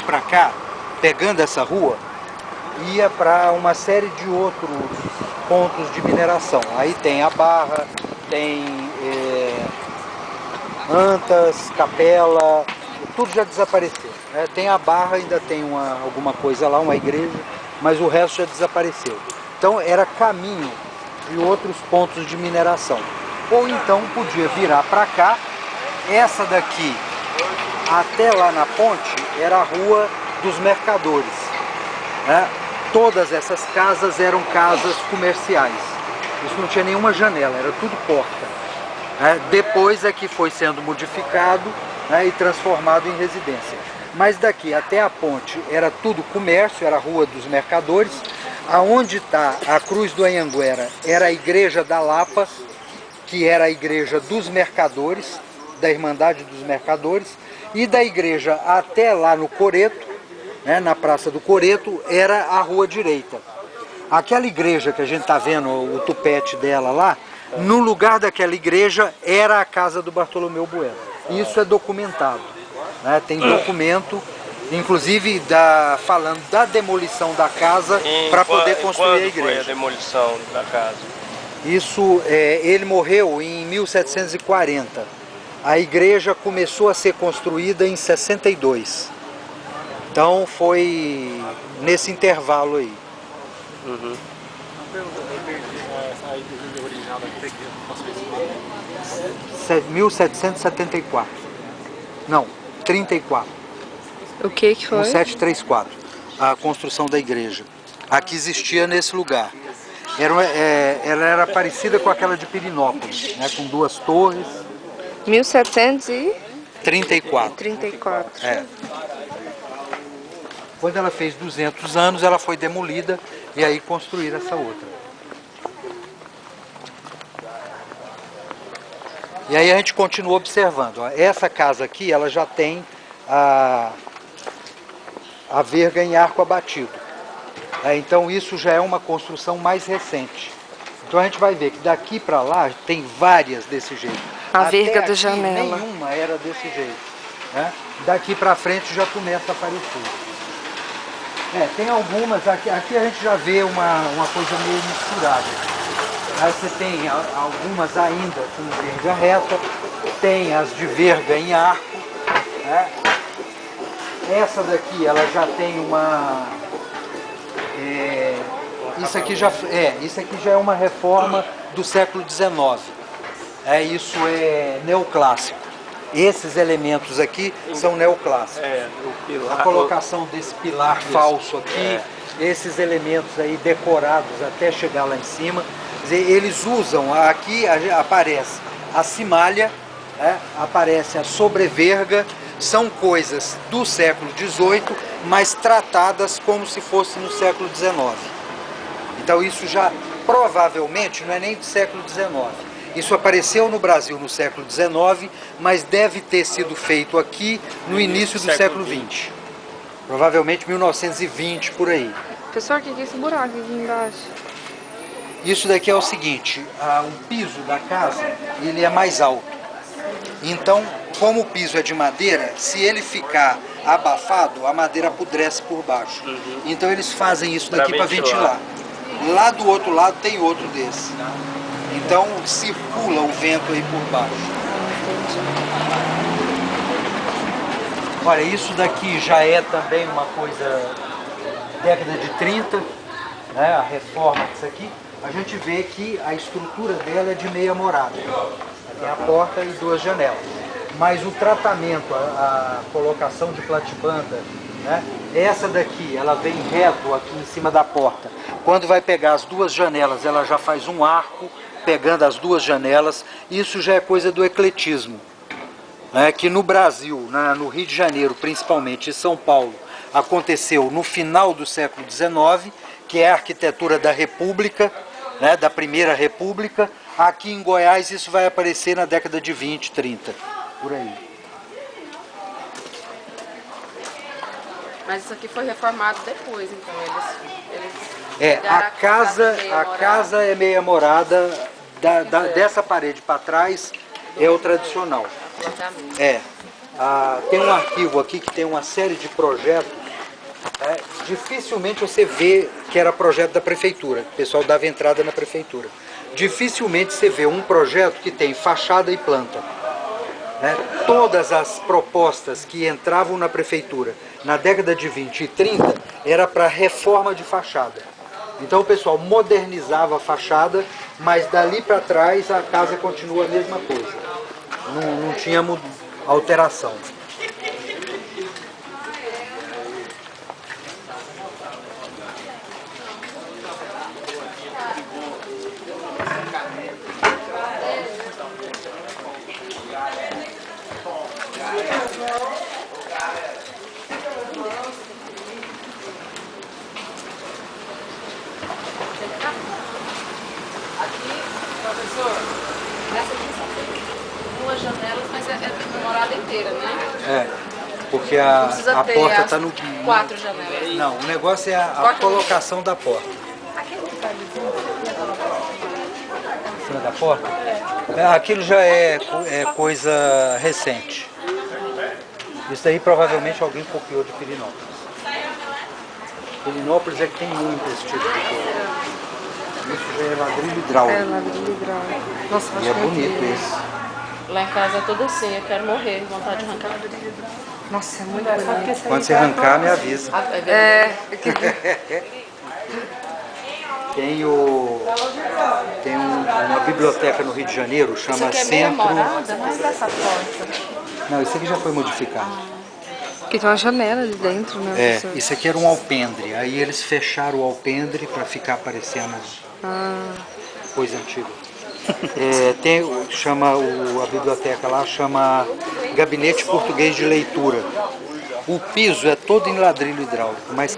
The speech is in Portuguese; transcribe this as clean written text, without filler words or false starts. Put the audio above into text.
para cá, pegando essa rua, ia para uma série de outros pontos de mineração. Aí tem a Barra, tem Antas, Capela, tudo já desapareceu. Tem a Barra, ainda tem alguma coisa lá, uma igreja, mas o resto já desapareceu. Então era caminho de outros pontos de mineração. Ou então podia virar para cá. Essa daqui até lá na ponte era a Rua dos Mercadores. Todas essas casas eram casas comerciais. Isso não tinha nenhuma janela, era tudo porta. Depois é que foi sendo modificado e transformado em residência. Mas daqui até a ponte era tudo comércio, era a Rua dos Mercadores. Aonde está a Cruz do Anhanguera era a Igreja da Lapa, que era a Igreja dos Mercadores, da Irmandade dos Mercadores, e da igreja até lá no Coreto, na Praça do Coreto, era a Rua Direita. Aquela igreja que a gente está vendo, o tupete dela lá, no lugar daquela igreja era a casa do Bartolomeu Bueno. Isso é documentado, tem documento, inclusive falando da demolição da casa para poder construir a igreja. Quando foi a demolição da casa? Isso, ele morreu em 1740. A igreja começou a ser construída em 62. Então foi nesse intervalo aí. Uhum. A igreja original da igreja, 1774. Não, 34. O que foi? 1734. A construção da igreja. Aqui existia nesse lugar. Ela era parecida com aquela de Pirinópolis, com duas torres. 1734. 34. Quando ela fez 200 anos, ela foi demolida e aí construíram essa outra. E aí a gente continua observando. Essa casa aqui, ela já tem a verga em arco abatido. Então isso já é uma construção mais recente. Então a gente vai ver que daqui para lá tem várias desse jeito. A Até verga da aqui, janela. nenhuma era desse jeito. Daqui para frente já começa a aparecer. Tem algumas, aqui a gente já vê uma coisa meio misturada. Aí você tem algumas ainda com verga reta, tem as de verga em arco. Essa daqui, ela já tem uma... Isso aqui já é uma reforma do século XIX. Isso é neoclássico. Esses elementos aqui são neoclássicos. A colocação desse pilar falso aqui, esses elementos aí decorados até chegar lá em cima. Quer dizer, eles usam, aqui aparece a cimalha, aparece a sobreverga, são coisas do século XVIII, mas tratadas como se fosse no século XIX. Então isso já provavelmente não é nem do século XIX. Isso apareceu no Brasil no século XIX, mas deve ter sido feito aqui no início do século XX. Provavelmente 1920, por aí. Pessoal, o que é esse buraco aqui embaixo? Isso daqui é o seguinte, o piso da casa, ele é mais alto. Então, como o piso é de madeira, se ele ficar abafado, a madeira apodrece por baixo. Então eles fazem isso daqui para ventilar. Lá do outro lado tem outro desse. Então circula o vento aí por baixo. Olha, isso daqui já é também uma coisa década de 30, a reforma disso aqui. A gente vê que a estrutura dela é de meia morada. Tem a porta e duas janelas. Mas o tratamento, a colocação de platibanda, essa daqui, ela vem reto aqui em cima da porta. Quando vai pegar as duas janelas, ela já faz um arco, pegando as duas janelas. Isso já é coisa do ecletismo. Que no Brasil, no Rio de Janeiro, principalmente em São Paulo, aconteceu no final do século XIX, que é a arquitetura da República, da Primeira República. Aqui em Goiás isso vai aparecer na década de 20, 30, por aí. Mas isso aqui foi reformado depois, então a casa é meia morada, dessa parede para trás é o tradicional. tem um arquivo aqui que tem uma série de projetos. Dificilmente você vê que era projeto da prefeitura, o pessoal dava entrada na prefeitura. Dificilmente você vê um projeto que tem fachada e planta. Todas as propostas que entravam na prefeitura na década de 20 e 30 era para reforma de fachada. Então o pessoal modernizava a fachada, mas dali para trás a casa continua a mesma coisa. Não tinha alteração. Professor, nessa aqui só tem 2 janelas, mas é morada inteira, né? Porque Não a precisa ter porta está no... 4 janelas. Não, o negócio é a colocação da porta. Em cima da porta? Aquilo já é coisa recente. Isso aí provavelmente alguém copiou de Pirenópolis. Pirenópolis é que tem muito esse tipo de coisa. Isso já é ladrilho hidráulico. É, ladrilho hidráulico. Nossa, E acho é muito bonito lindo. Lá em casa é toda assim, eu quero morrer, vontade de arrancar. Nossa, é muito bonito. Quando você arrancar, me avisa. É, Tem uma biblioteca no Rio de Janeiro, Isso chama aqui é meia Centro... morada, mas essa porta. Não, isso aqui já foi modificado. porque tem uma janela ali dentro, né? professor? Isso aqui era um alpendre. Aí eles fecharam o alpendre para ficar parecendo coisa antiga. A biblioteca lá chama Gabinete Português de Leitura. O piso é todo em ladrilho hidráulico, mas